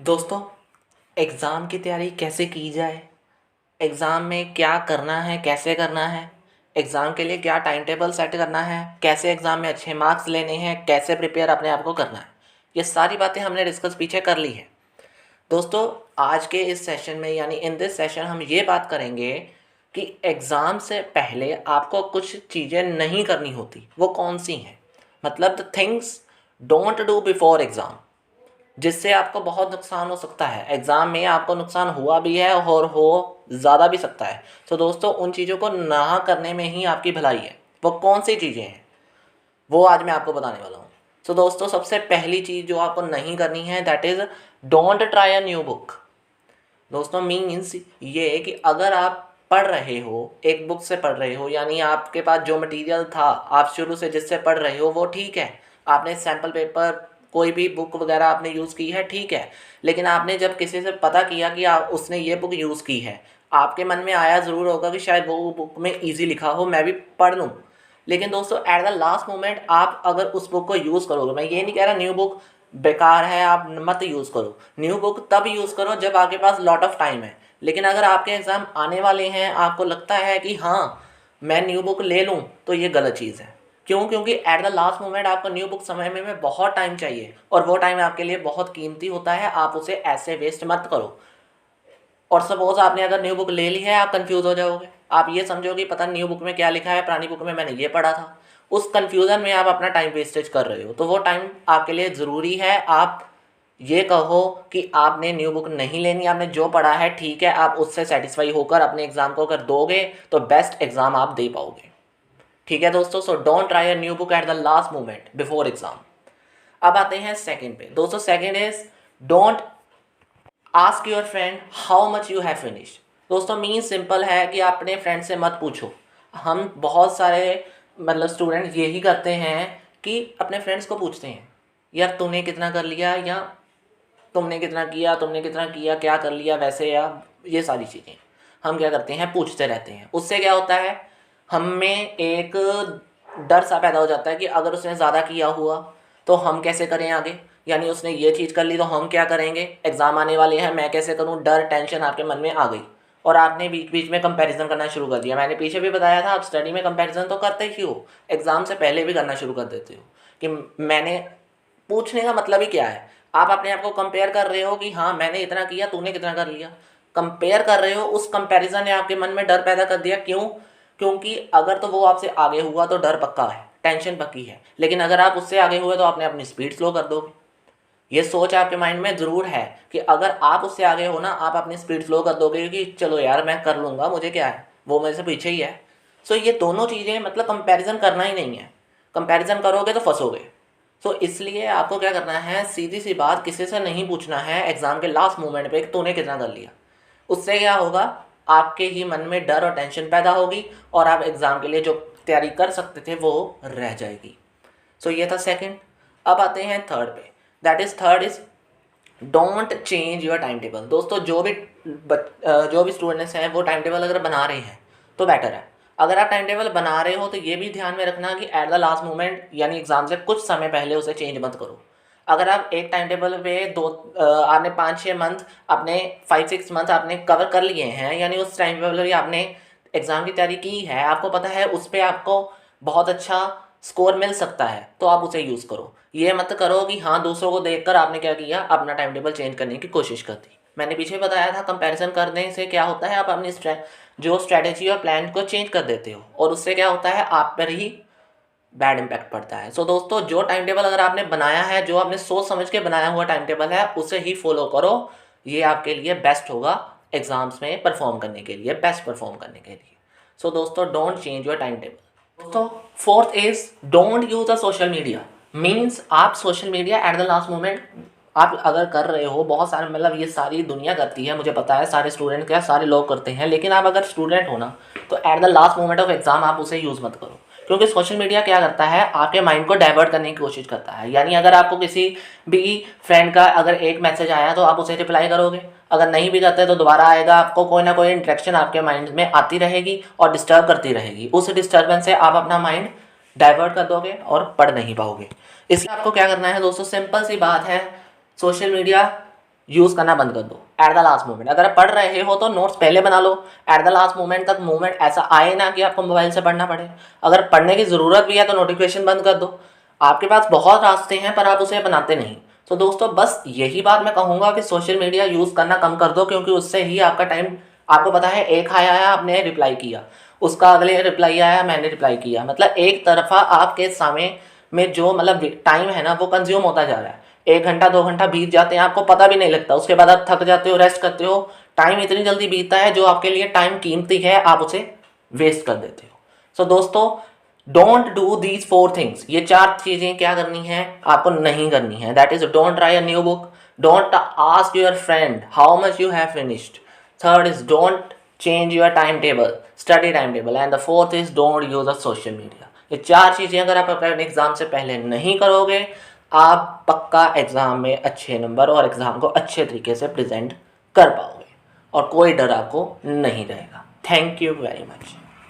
दोस्तों, एग्ज़ाम की तैयारी कैसे की जाए? एग्ज़ाम में क्या करना है, कैसे करना है? एग्ज़ाम के लिए क्या टाइम टेबल सेट करना है? कैसे एग्ज़ाम में अच्छे मार्क्स लेने हैं? कैसे प्रिपेयर अपने आप को करना है? ये सारी बातें हमने डिस्कस पीछे कर ली है। दोस्तों, आज के इस सेशन में यानी इन दिस सेशन हम ये बात करेंगे कि एग्ज़ाम से पहले आपको कुछ चीज़ें नहीं करनी होती। वो कौन-सी हैं? मतलब the things don't do before exam. जिससे आपको बहुत नुकसान हो सकता है। एग्ज़ाम में आपको नुकसान हुआ भी है और हो ज़्यादा भी सकता है। तो दोस्तों, उन चीज़ों को ना करने में ही आपकी भलाई है। वो कौन सी चीज़ें हैं, वो आज मैं आपको बताने वाला हूँ। तो दोस्तों, सबसे पहली चीज़ जो आपको नहीं करनी है that is don't try a new book. दोस्तों, मीन्स ये है कि अगर आप पढ़ रहे हो, एक बुक से पढ़ रहे हो, यानी आपके पास जो मटेरियल था, आप शुरू से जिससे पढ़ रहे हो वो ठीक है। आपने सैम्पल पेपर, कोई भी बुक वगैरह आपने यूज़ की है, ठीक है। लेकिन आपने जब किसी से पता किया कि उसने ये बुक यूज़ की है, आपके मन में आया ज़रूर होगा कि शायद वो बुक में ईजी लिखा हो, मैं भी पढ़ लूँ। लेकिन दोस्तों, एट द लास्ट मोमेंट आप अगर उस बुक को यूज़ करोगे, मैं ये नहीं कह रहा न्यू बुक बेकार है, आप मत यूज़ करो। न्यू बुक तब यूज़ करो जब आपके पास लॉट ऑफ टाइम है। लेकिन अगर आपके एग्ज़ाम आने वाले हैं, आपको लगता है कि हाँ, मैं न्यू बुक ले लूँ, तो ये गलत चीज़ है। क्यों? क्योंकि एट द लास्ट मोमेंट आपको न्यू बुक समय में बहुत टाइम चाहिए और वो टाइम आपके लिए बहुत कीमती होता है। आप उसे ऐसे वेस्ट मत करो। और सपोज आपने अगर न्यू बुक ले ली है, आप कंफ्यूज हो जाओगे। आप ये समझोगे पता न्यू बुक में क्या लिखा है, पुरानी बुक में मैंने ये पढ़ा था। उस कन्फ्यूज़न में आप अपना टाइम वेस्टेज कर रहे हो, तो वो टाइम आपके लिए ज़रूरी है। आप ये कहो कि आपने न्यू बुक नहीं लेनी, आपने जो पढ़ा है ठीक है, आप उससे सेटिस्फाई होकर अपने एग्ज़ाम को अगर दोगे तो बेस्ट एग्ज़ाम आप दे पाओगे। ठीक है दोस्तों, so don't try a new book eight the last moment before exam. अब आते हैं सेकंड पे। दोस्तों, second is don't ask your friend how much you have finish. दोस्तों, मीन सिंपल है कि आप अपने फ्रेंड से मत पूछो। हम बहुत सारे मतलब स्टूडेंट यही करते हैं कि अपने फ्रेंड्स को पूछते हैं, यार तूने कितना कर लिया, या तुमने कितना किया, क्या कर लिया वैसे, या ये सारी चीज़ें हम क्या करते हैं, पूछते रहते हैं। उससे क्या होता है, हम में एक डर सा पैदा हो जाता है कि अगर उसने ज़्यादा किया हुआ तो हम कैसे करें आगे। यानी उसने ये चीज़ कर ली तो हम क्या करेंगे, एग्ज़ाम आने वाले हैं, मैं कैसे करूँ, डर टेंशन आपके मन में आ गई और आपने बीच बीच में कंपैरिजन करना शुरू कर दिया। मैंने पीछे भी बताया था, आप स्टडी में कंपैरिजन तो करते ही हो, एग्ज़ाम से पहले भी करना शुरू कर देते हो। कि मैंने पूछने का मतलब ही क्या है, आप अपने आप को कंपेयर कर रहे हो कि हाँ मैंने इतना किया, तूने कितना कर लिया। कंपेयर कर रहे हो, उस कंपैरिजन ने आपके मन में डर पैदा कर दिया। क्यों? क्योंकि अगर तो वो आपसे आगे हुआ तो डर पक्का है, टेंशन पक्की है। लेकिन अगर आप उससे आगे हुए तो आपने अपनी स्पीड स्लो कर दोगे। ये सोच आपके माइंड में ज़रूर है कि अगर आप उससे आगे हो ना, आप अपनी स्पीड स्लो कर दोगे कि चलो यार मैं कर लूँगा, मुझे क्या है, वो मेरे से पीछे ही है। सो ये दोनों चीज़ें मतलब कंपैरिजन करना ही नहीं है। कंपैरिजन करोगे तो फंसोगे। सो इसलिए आपको क्या करना है, सीधी सी बात, किसी से नहीं पूछना है एग्ज़ाम के लास्ट मोमेंट पे कि तूने कितना कर लिया। उससे क्या होगा, आपके ही मन में डर और टेंशन पैदा होगी और आप एग्ज़ाम के लिए जो तैयारी कर सकते थे वो रह जाएगी। सो ये था सेकंड। अब आते हैं थर्ड पे। That is third is don't change your time table. दोस्तों, जो भी स्टूडेंट्स हैं वो टाइम टेबल अगर बना रहे हैं तो बेटर है। अगर आप टाइम टेबल बना रहे हो तो ये भी ध्यान में रखना कि एट द लास्ट मोमेंट यानी एग्ज़ाम से कुछ समय पहले उसे चेंज मत करो। अगर आप एक टाइम टेबल पे आपने 5-6 मंथ, अपने 5-6 मंथ आपने कवर कर लिए हैं, यानी उस टाइम टेबल भी आपने एग्ज़ाम की तैयारी की है, आपको पता है उस पर आपको बहुत अच्छा स्कोर मिल सकता है, तो आप उसे यूज़ करो। ये मत करो कि हाँ दूसरों को देखकर आपने क्या किया, अपना टाइम टेबल चेंज करने की कोशिश कर दी। मैंने पीछे बताया था कंपैरिजन करने से क्या होता है, आप अपनी जो स्ट्रैटेजी और प्लान को चेंज कर देते हो और उससे क्या होता है, आप पर ही बैड इम्पैक्ट पड़ता है। सो दोस्तों, जो टाइम टेबल अगर आपने बनाया है, जो आपने सोच समझ के बनाया हुआ टाइम टेबल है, उसे ही फॉलो करो। ये आपके लिए बेस्ट होगा एग्जाम्स में परफॉर्म करने के लिए, बेस्ट परफॉर्म करने के लिए। सो दोस्तों, don't change your time table. दोस्तों, fourth is don't use a social media. Means आप social media at the last moment आप अगर कर रहे हो, बहुत सारे मतलब ये सारी दुनिया करती है, मुझे पता है सारे स्टूडेंट क्या सारे लोग करते हैं, लेकिन आप अगर स्टूडेंट हो ना तो eight the last moment of exam आप उसे यूज़ मत करो। क्योंकि सोशल मीडिया क्या करता है, आपके माइंड को डाइवर्ट करने की कोशिश करता है। यानी अगर आपको किसी भी फ्रेंड का अगर एक मैसेज आया तो आप उसे रिप्लाई करोगे, अगर नहीं भी करते तो दोबारा आएगा, आपको कोई ना कोई इंटरेक्शन आपके माइंड में आती रहेगी और डिस्टर्ब करती रहेगी। उस डिस्टर्बेंस से आप अपना माइंड डाइवर्ट कर दोगे और पढ़ नहीं पाओगे। इसलिए आपको क्या करना है दोस्तों, सिंपल सी बात है, सोशल मीडिया यूज़ करना बंद कर दो एट द लास्ट मोमेंट। अगर आप पढ़ रहे हो तो नोट्स पहले बना लो, एट द लास्ट मोमेंट तक मोमेंट ऐसा आए ना कि आपको मोबाइल से पढ़ना पड़े। अगर पढ़ने की ज़रूरत भी है तो नोटिफिकेशन बंद कर दो। आपके पास बहुत रास्ते हैं पर आप उसे बनाते नहीं। तो दोस्तों बस यही बात मैं कहूँगा कि सोशल मीडिया यूज़ करना कम कर दो, क्योंकि उससे ही आपका टाइम, आपको पता है एक हाई आया आपने रिप्लाई किया, उसका अगले रिप्लाई आया मैंने रिप्लाई किया, मतलब एक तरफा आपके समय में जो मतलब टाइम है ना वो कंज्यूम होता जा रहा है। 1 घंटा 2 घंटा बीत जाते हैं, आपको पता भी नहीं लगता। उसके बाद आप थक जाते हो, रेस्ट करते हो, टाइम इतनी जल्दी बीतता है, जो आपके लिए टाइम कीमती है आप उसे वेस्ट कर देते हो। सो दोस्तों डोंट डू दीज 4 थिंग्स। ये 4 चीज़ें क्या करनी है आपको नहीं करनी है। That is don't try a new book, don't ask your friend how much you have finished, third is don't change your time table, study time table, and the fourth is don't use a social media. ये 4 चीज़ें अगर आप अपने exam से पहले नहीं करोगे, आप पक्का एग्जाम में अच्छे नंबर और एग्जाम को अच्छे तरीके से प्रेजेंट कर पाओगे और कोई डर आपको नहीं रहेगा। Thank you very much.